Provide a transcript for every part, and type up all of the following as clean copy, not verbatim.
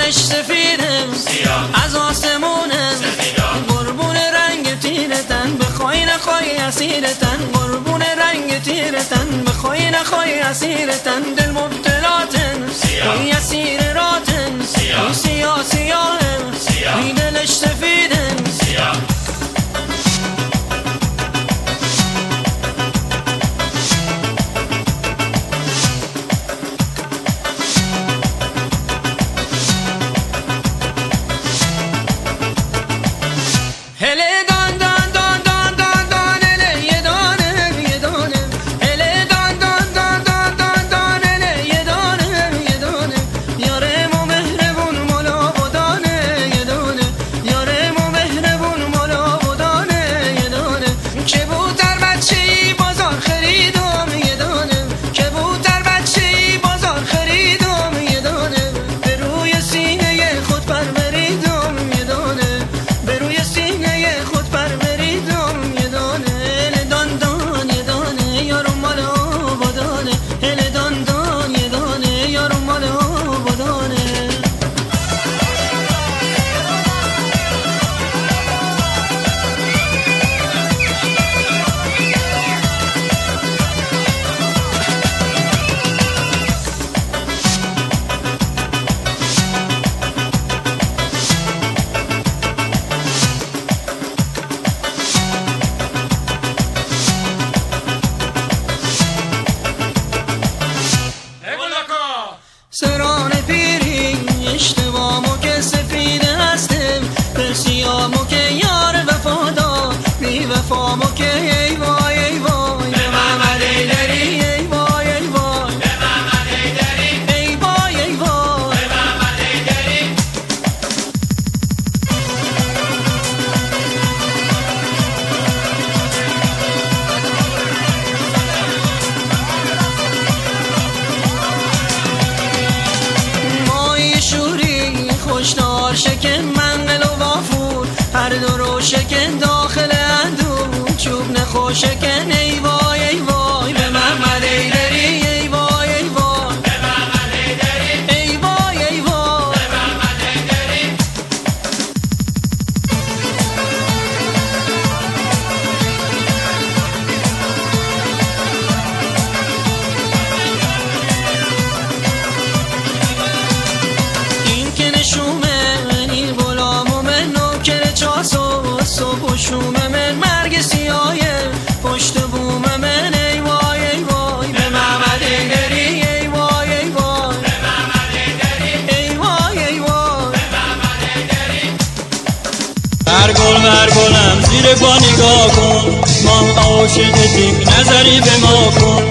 دلش سفیده از آسمونه، قربون رنگ تیرتن بخوای نخوای اسیرتن، قربون رنگ تیرتن بخوای نخوای اسیرتن، دل مبتلاتن وی اسیر راتن، وی سیاه سیاهه وی دلش سفیده. سران پیری اشتباهمو که سفیده هستم، پرسیامو که یار وفادار بی وفامو که ای وای ای وای به محمد ایدری، ای وای ای وای به محمد ایدری، ای وای ای وای به محمد ایدری. خوشنار شکن منقل و وافور، هر دو رو شکن داخل اندون، چوب نخو شکن ای وای ای وای به محمد ایدری، ای وای ای وای به محمد ایدری، ای وای ای وای به محمد ایدری. این که نشومه این غلامو من نوکر چاسو، صبح و شومه من مرگ سیایه پشت بوم من ای وای ای وای به محمد ایدری، ای وای ای وای به محمد ایدری، ای وای ای وای به محمد ایدری. برگلم زیر پا نگاه کن، ما عاشقتیم نظری به ما کن.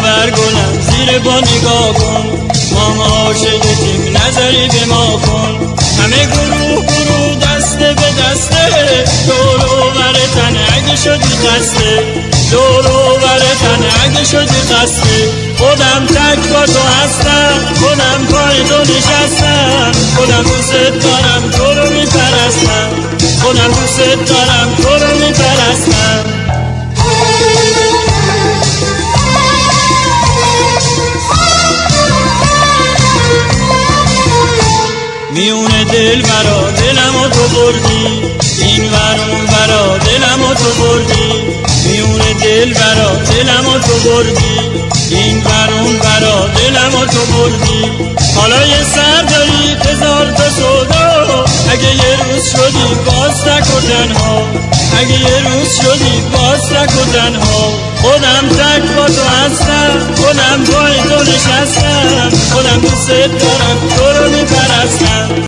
برگلم زیر پا نگاه کن، ما عاشقتیم نظری به ما کن. همه گروه دسته به دسته، دور و بر تن اگه شدی قصده، دور و بر تن اگه شدی قصده. خودم تک با تو هستم، خودم پای تو نشستم، خودم دوست دارم تو رو میپرستم، خودم دوست دارم تو رو میپرستم. میون دل برا دلمو تو بردی، این ورون برا دلمو تو بردی، میون دل برا دلمو تو بردی، این ورون برا دلمو تو بردی. حالا یه سر داری هزار تا سودا، اگه یه روز شدی باز تک و تنها، اگه یه روز شدی باز تک و تنها. خودم تک با تو هستم، خودم پای تو نشستم، خودم دوست دارم تو رو میپرستم.